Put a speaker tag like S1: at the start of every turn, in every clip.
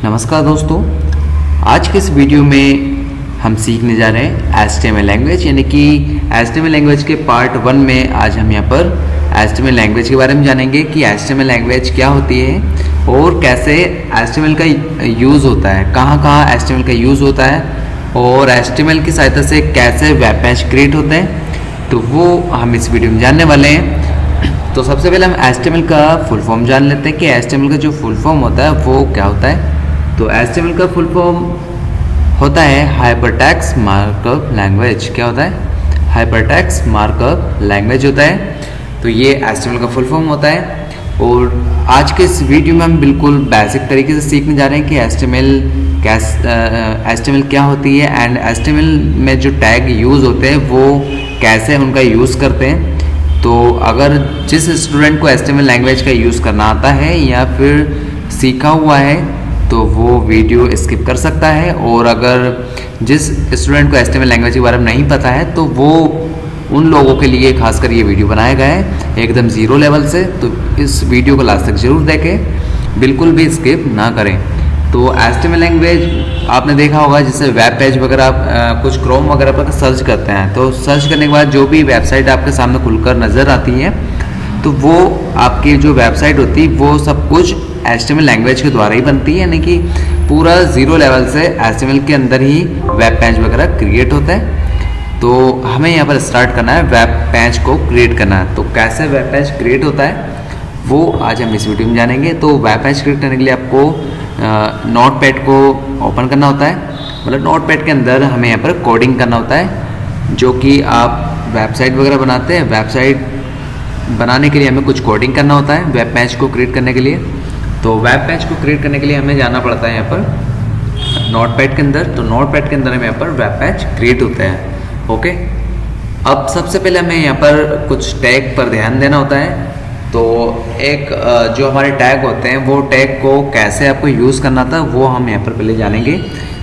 S1: नमस्कार दोस्तों, आज के इस वीडियो में हम सीखने जा रहे हैं HTML लैंग्वेज, यानी कि HTML लैंग्वेज के पार्ट 1 में आज हम यहाँ पर HTML लैंग्वेज के बारे में जानेंगे कि HTML लैंग्वेज क्या होती है और कैसे HTML का यूज़ होता है, कहाँ HTML का यूज़ होता है और HTML की सहायता से कैसे वेब पेज क्रिएट होते हैं, तो वो हम इस वीडियो में जानने वाले हैं। तो सबसे पहले हम HTML का फुल फॉर्म जान लेते हैं कि HTML का जो फुल फॉर्म होता है वो क्या होता है। तो HTML का फुल फॉर्म होता है हाइपरटेक्स्ट मार्कअप लैंग्वेज। क्या होता है? हाइपरटेक्स्ट मार्कअप लैंग्वेज होता है। तो ये HTML का फुल फॉर्म होता है। और आज के इस वीडियो में हम बिल्कुल बेसिक तरीके से सीखने जा रहे हैं कि HTML क्या होती है एंड HTML में जो टैग यूज़ होते हैं वो कैसे उनका यूज़ करते हैं। तो अगर जिस स्टूडेंट को HTML लैंग्वेज का यूज़ करना आता है या फिर सीखा हुआ है तो वो वीडियो स्किप कर सकता है, और अगर जिस स्टूडेंट को HTML लैंग्वेज के बारे में नहीं पता है तो वो उन लोगों के लिए खासकर ये वीडियो बनाया गया है एकदम ज़ीरो लेवल से। तो इस वीडियो को लास्ट तक ज़रूर देखें, बिल्कुल भी स्किप ना करें। तो HTML लैंग्वेज आपने देखा होगा, जैसे वेब पेज वगैरह आप कुछ क्रोम वगैरह पर सर्च करते हैं तो सर्च करने के बाद जो भी वेबसाइट आपके सामने खुलकर नज़र आती है तो वो आपकी जो वेबसाइट होती है वो सब कुछ HTML लैंग्वेज के द्वारा ही बनती है, यानी कि पूरा ज़ीरो लेवल से HTML के अंदर ही वेब पेज वगैरह क्रिएट होता है। तो हमें यहाँ पर स्टार्ट करना है वेब पेज को क्रिएट करना है। तो कैसे वेब पेज क्रिएट होता है वो आज हम इस वीडियो में जानेंगे। तो वेब पेज क्रिएट करने के लिए आपको नोटपैड को ओपन करना होता है, मतलब नोटपैड के अंदर हमें यहाँ पर कोडिंग करना होता है। जो कि आप वेबसाइट वगैरह बनाते हैं, वेबसाइट बनाने के लिए हमें कुछ कोडिंग करना होता है वेब पेज को क्रिएट करने के लिए। तो वेब पेज को क्रिएट करने के लिए हमें जाना पड़ता है यहाँ पर नोटपैड के अंदर। तो नोटपैड के अंदर हमें यहाँ पर वेब पेज क्रिएट होता है। ओके, अब सबसे पहले हमें यहाँ पर कुछ टैग पर ध्यान देना होता है। तो एक जो हमारे टैग होते हैं वो टैग को कैसे आपको यूज़ करना था वो हम यहाँ पर पहले जानेंगे।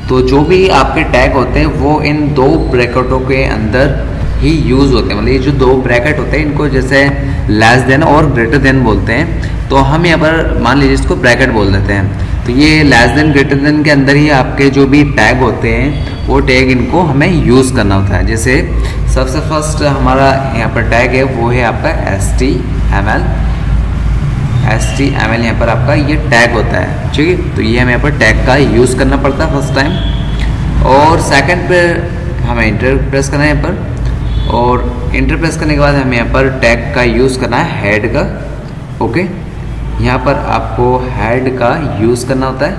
S1: तो जो भी आपके टैग होते हैं वो इन दो ब्रैकेटों के अंदर ही यूज़ होते हैं, मतलब ये जो दो ब्रैकेट होते हैं इनको जैसे लेस देन और ग्रेटर देन बोलते हैं। तो हम यहाँ पर मान लीजिए इसको ब्रैकेट बोल देते हैं। तो ये लेस देन ग्रेटर देन के अंदर ही आपके जो भी टैग होते हैं वो टैग इनको हमें यूज़ करना होता है। जैसे सबसे फर्स्ट हमारा यहाँ पर टैग है वो है आपका HTML यहाँ पर आपका ये टैग होता है, ठीक है। तो ये हमें यहाँ पर टैग का यूज़ करना पड़ता है फर्स्ट टाइम। और सेकंड पे हमें इंटर प्रेस करना है यहाँ पर, और इंटर प्रेस करने के बाद हमें यहाँ पर टैग का यूज़ करना है हेड का। ओके, यहाँ पर आपको हेड का यूज़ करना होता है।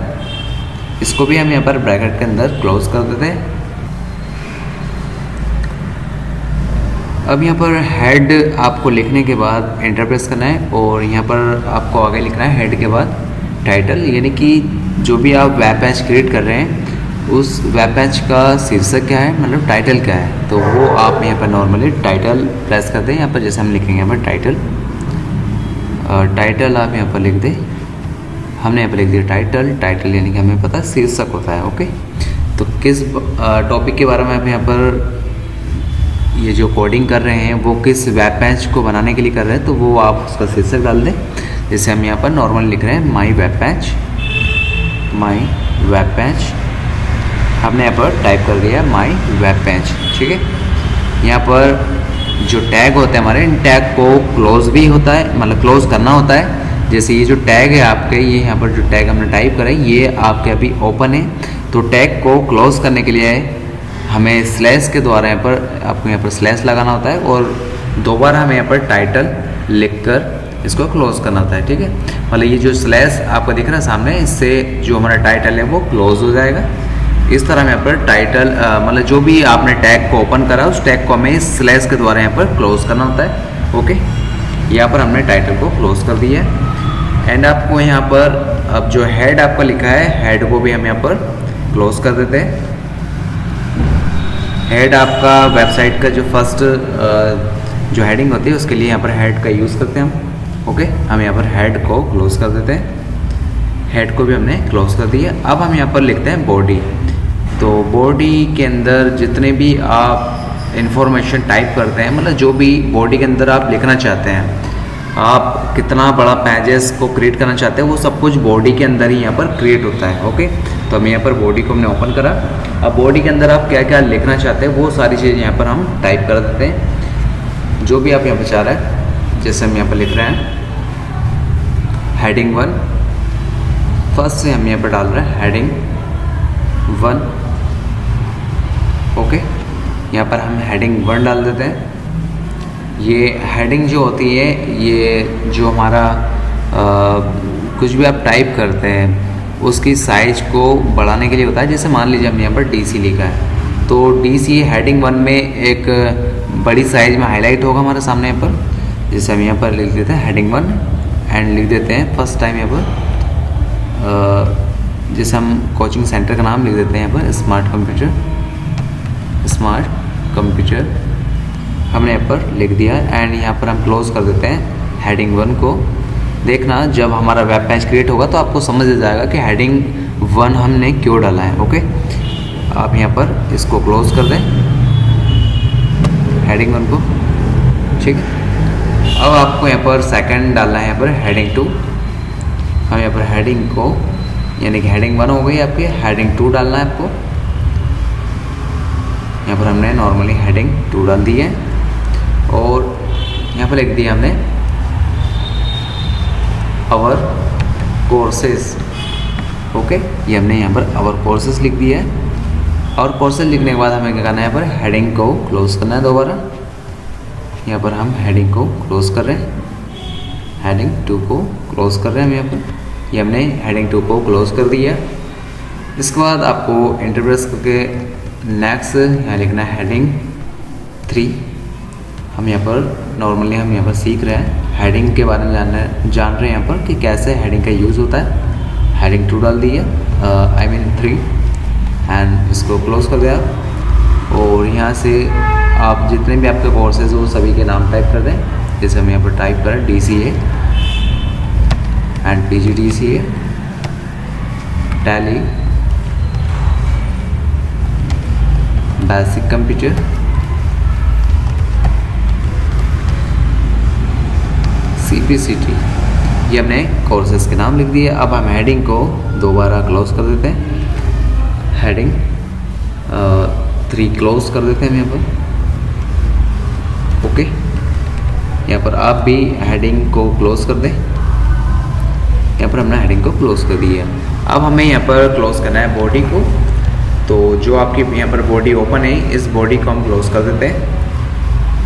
S1: इसको भी हम यहाँ पर ब्रैकेट के अंदर क्लोज कर देते हैं। अब यहाँ पर हेड आपको लिखने के बाद एंटर प्रेस करना है, और यहाँ पर आपको आगे लिखना है हेड के बाद टाइटल, यानी कि जो भी आप वेब पेज क्रिएट कर रहे हैं उस वेब पेज का शीर्षक क्या है, मतलब टाइटल क्या है। तो वो आप यहाँ पर नॉर्मली टाइटल प्रेस करते हैं। यहाँ पर जैसे हम लिखेंगे यहाँ पर टाइटल आप यहाँ पर लिख दें। हमने यहाँ पर लिख दिया टाइटल यानी कि हमें पता शीर्षक होता है। ओके, तो किस टॉपिक के बारे में आप यहाँ पर ये जो कोडिंग कर रहे हैं वो किस वेब पेज को बनाने के लिए कर रहे हैं तो वो आप उसका शीर्षक डाल दें। जैसे हम यहाँ पर नॉर्मल लिख रहे हैं माई वेब पेज। हमने यहाँ पर टाइप कर दिया माई वेब पेज, ठीक है। यहाँ पर जो टैग होते हैं हमारे, इन टैग को क्लोज भी होता है, मतलब क्लोज करना होता है। जैसे ये जो टैग है आपके, ये यहाँ पर जो टैग हमने टाइप करा है ये आपके अभी ओपन है। तो टैग को क्लोज करने के लिए हमें स्लैश के द्वारा यहाँ पर आपको यहाँ पर स्लैश लगाना होता है, और दोबारा हमें यहाँ पर टाइटल लिखकर इसको क्लोज करना होता है, ठीक है। मतलब ये जो स्लैश आपको दिख रहा है सामने, इससे जो हमारा टाइटल है वो क्लोज हो जाएगा। इस तरह में यहाँ पर टाइटल मतलब जो भी आपने टैग को ओपन करा उस टैग को हमें स्लैश के द्वारा यहाँ पर क्लोज करना होता है। ओके, यहाँ पर हमने टाइटल को क्लोज कर दिया है। एंड आपको यहाँ पर अब जो हेड आपका लिखा है हेड को भी हम यहाँ पर क्लोज कर देते हैं। हेड आपका वेबसाइट का जो फर्स्ट जो हेडिंग होती है उसके लिए यहाँ पर हेड का यूज़ करते हैं हम। ओके, हम यहाँ पर हेड को क्लोज कर देते हैं। हेड को भी हमने क्लोज कर दिया। अब हम यहाँ पर लिखते हैं बॉडी। तो बॉडी के अंदर जितने भी आप इंफॉर्मेशन टाइप करते हैं, मतलब जो भी बॉडी के अंदर आप लिखना चाहते हैं, आप कितना बड़ा पेजेस को क्रिएट करना चाहते हैं वो सब कुछ बॉडी के अंदर ही यहाँ पर क्रिएट होता है। ओके, तो हम यहाँ पर बॉडी को हमने ओपन करा। अब बॉडी के अंदर आप क्या क्या लिखना चाहते हैं वो सारी चीज़ें यहाँ पर हम टाइप कर देते हैं, जो भी आप यहाँ पर चाह रहे हैं। जैसे हम यहाँ पर लिख रहे हैं हेडिंग 1, फर्स्ट से हम यहाँ पर डाल रहे हैं हेडिंग 1। ओके, यहाँ पर हम हेडिंग 1 डाल देते हैं। ये हेडिंग जो होती है, ये जो हमारा कुछ भी आप टाइप करते हैं उसकी साइज को बढ़ाने के लिए होता है। जैसे मान लीजिए हम यहाँ पर DC लिखा है, तो DC हेडिंग 1 में एक बड़ी साइज में हाईलाइट होगा हमारे सामने यहाँ पर। जैसे हम यहाँ पर लिख देते हैं हेडिंग 1 एंड लिख देते हैं फर्स्ट टाइम यहाँ पर जैसे हम कोचिंग सेंटर का नाम लिख देते हैं यहाँ पर स्मार्ट कंप्यूटर हमने यहाँ पर लिख दिया एंड यहाँ पर हम क्लोज कर देते हैं हेडिंग 1 को। देखना जब हमारा वेब पेज क्रिएट होगा तो आपको समझ आ जाएगा कि हेडिंग 1 हमने क्यों डाला है। ओके, आप यहाँ पर इसको क्लोज कर दें हेडिंग 1 को। ठीक है, अब आपको यहाँ पर सेकंड डालना है यहाँ पर हेडिंग 2। हम यहाँ पर हेडिंग को यानी कि हेडिंग 1 हो गई आपकी, हेडिंग 2 डालना है आपको। यहाँ पर हमने नॉर्मली हेडिंग 2 डाल दी है और यहाँ पर लिख दिया हमने आवर कोर्सेज। ओके, ये हमने यहाँ पर आवर कोर्सेज लिख दिया है। और कोर्सेज लिखने के बाद हमें क्या करना है, यहाँ पर हेडिंग को क्लोज करना है दोबारा। यहाँ पर हम हेडिंग को क्लोज कर रहे हैं, हेडिंग 2 को क्लोज कर रहे हैं हम यहाँ पर। ये हमने हेडिंग 2 को क्लोज कर दिया। इसके बाद आपको एंटर प्रेस करके नेक्स्ट यहाँ लिखना है हेडिंग 3। हम यहाँ पर नॉर्मली हम यहाँ पर सीख रहे हैं हेडिंग के बारे में जान रहे हैं यहाँ पर कि कैसे हेडिंग का यूज़ होता है। हेडिंग 2 डाल दी है, I mean 3 एंड इसको क्लोज कर दिया। और यहाँ से आप जितने भी आपके कोर्सेज हो सभी के नाम टाइप कर दें। जैसे हम यहाँ पर टाइप करें DCA and PGDCA, tally, basic computer, CPCT, ये हमने कोर्सेज के नाम लिख दिए। अब हम हेडिंग को दोबारा क्लोज कर देते हैं, हेडिंग 3 क्लोज कर देते हैं हम यहाँ पर। ओके, यहाँ पर आप भी हेडिंग को क्लोज कर दें। यहाँ पर हमने हेडिंग को क्लोज कर दिया। अब हमें यहाँ पर क्लोज करना है बॉडी को। तो जो आपकी यहाँ पर बॉडी ओपन है, इस बॉडी को हम क्लोज कर देते हैं।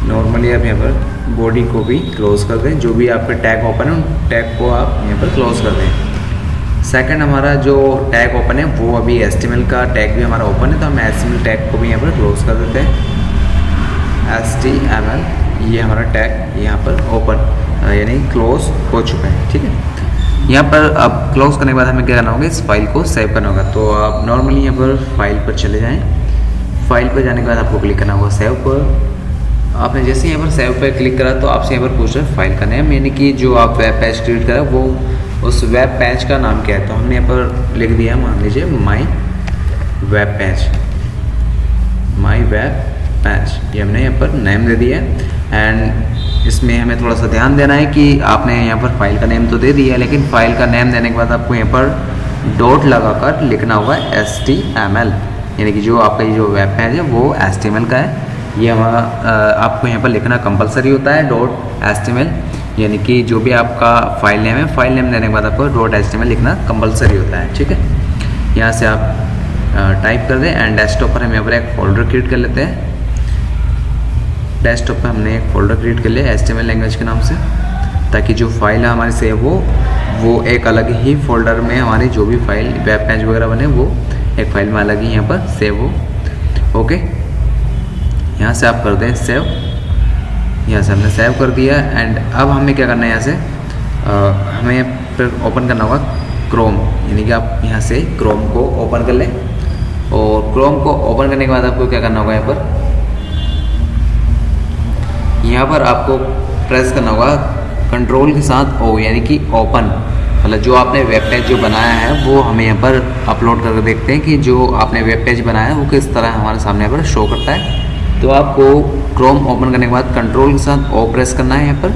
S1: नॉर्मली आप यहाँ पर बॉडी को भी क्लोज कर दें। जो भी आपके टैग ओपन है उन टैग को आप यहाँ पर क्लोज कर दें। सेकंड हमारा जो टैग ओपन है वो अभी HTML का टैग भी हमारा ओपन है, तो हम HTML टैग को भी यहाँ पर क्लोज कर देते हैं। HTML ये हमारा टैग यहाँ पर ओपन यानी क्लोज हो चुका है। ठीक है, यहाँ पर अब क्लोज करने के बाद हमें क्या करना होगा, इस फाइल को सेव करना होगा। तो आप नॉर्मली यहाँ पर फाइल पर चले जाएं। फाइल पर जाने के बाद आपको क्लिक करना होगा सेव पर। आपने जैसे यहाँ पर सेव पर क्लिक करा तो आपसे यहाँ पर पूछ रहा है फाइल का नेम, यानी कि जो आप वेब पेज क्रिएट करा वो उस वेब पेज का नाम क्या है। तो हमने यहाँ पर लिख दिया, मान लीजिए माई वेब पेज, ये हमने यहाँ पर नेम दे दिया। एंड इसमें हमें थोड़ा सा ध्यान देना है कि आपने यहाँ पर फाइल का नेम तो दे दिया, लेकिन फाइल का नेम देने के बाद आपको यहाँ पर डॉट लगाकर लिखना होगा HTML, यानी कि जो आपका ये जो वेब पेज है वो HTML का है। ये हमारा आपको यहाँ पर लिखना कंपलसरी होता है .html, यानी कि जो भी आपका फाइल नेम है, फाइल नेम देने के बाद आपको .html लिखना कंपलसरी होता है। ठीक है, यहाँ से आप टाइप कर दें एंड डेस्कटॉप पर हम यहाँ पर एक फ़ोल्डर क्रिएट कर लेते हैं। डेस्कटॉप पर हमने एक फ़ोल्डर क्रिएट कर लिया HTML लैंग्वेज के नाम से, ताकि जो फाइल है हमारी सेव हो वो एक अलग ही फोल्डर में हमारी जो भी फाइल वेब पेज वगैरह बने वो एक फाइल में अलग ही यहाँ पर सेव हो। ओके, यहाँ से आप कर दें सेव। यहाँ से हमने सेव कर दिया एंड अब हमें क्या करना है, यहाँ से हमें फिर ओपन करना होगा क्रोम, यानी कि आप यहाँ से क्रोम को ओपन कर लें। और क्रोम को ओपन करने के बाद आपको क्या करना होगा, यहाँ पर आपको प्रेस करना होगा कंट्रोल के साथ O, यानी कि ओपन, मतलब जो आपने वेब पेज जो बनाया है वो हमें यहाँ पर अपलोड करके देखते हैं कि जो आपने वेब पेज बनाया है वो किस तरह हमारे सामने यहाँ पर शो करता है। तो आपको क्रोम ओपन करने के बाद कंट्रोल के साथ O प्रेस करना है यहाँ पर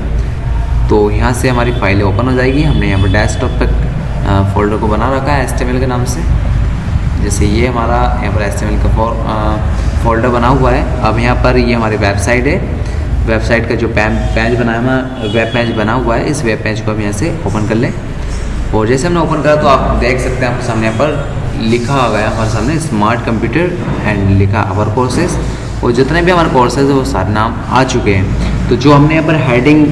S1: तो यहाँ से हमारी फाइल ओपन हो जाएगी। हमने यहाँ पर डेस्कटॉप पर फोल्डर को बना रखा है HTML के नाम से। जैसे ये हमारा यहाँ पर HTML का फोल्डर बना हुआ है। अब यहाँ पर ये हमारी वेबसाइट है। वेबसाइट का जो पेज बनाया हुआ वेब पेज बना हुआ है, इस वेब पेज को हम यहाँ से ओपन कर लें। और जैसे हमने ओपन करा तो आप देख सकते हैं आपके सामने यहाँ पर लिखा आ गया हमारे सामने स्मार्ट कंप्यूटर एंड लिखा आवर कोर्सेज। और जितने भी हमारे कोर्सेज है वो सारे नाम आ चुके हैं। तो जो हमने यहाँ पर हेडिंग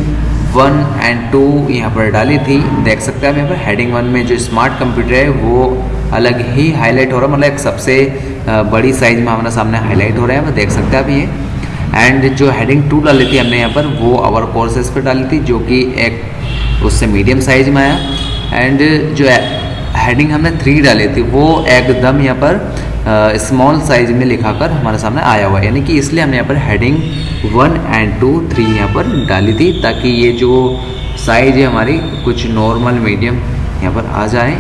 S1: 1 एंड 2 यहाँ पर डाली थी, देख सकते हैं आप यहाँ पर हेडिंग 1 में जो स्मार्ट कंप्यूटर है वो अलग ही हाईलाइट हो रहा है, मतलब एक सबसे बड़ी साइज में हमारे सामने हाईलाइट हो रहा है, वो देख सकते हैं आप ये। एंड जो हेडिंग 2 डाली थी हमने यहाँ पर वो आवर कोर्सेज पर डाली थी, जो कि एक उससे मीडियम साइज में आया। एंड जो हेडिंग हमने 3 डाली थी वो एकदम यहाँ पर स्मॉल साइज में लिखाकर हमारे सामने आया हुआ है, यानी कि इसलिए हमने यहाँ पर हेडिंग 1 एंड 2 3 यहाँ पर डाली थी, ताकि ये जो साइज है हमारी कुछ नॉर्मल मीडियम यहाँ पर आ जाए।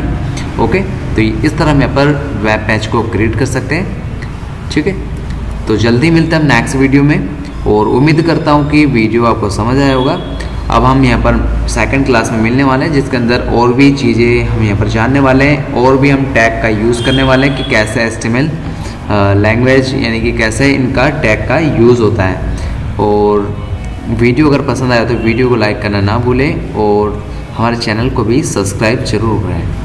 S1: ओके, तो इस तरह हम यहाँ पर वेब पेज को क्रिएट कर सकते हैं। ठीक है, तो जल्दी मिलते हैं हम नेक्स्ट वीडियो में, और उम्मीद करता हूँ कि वीडियो आपको समझ आया होगा। अब हम यहाँ पर सेकंड क्लास में मिलने वाले हैं, जिसके अंदर और भी चीज़ें हम यहाँ पर जानने वाले हैं, और भी हम टैग का यूज़ करने वाले हैं कि कैसे HTML लैंग्वेज यानी कि कैसे इनका टैग का यूज़ होता है। और वीडियो अगर पसंद आया तो वीडियो को लाइक करना ना भूलें, और हमारे चैनल को भी सब्सक्राइब जरूर करें।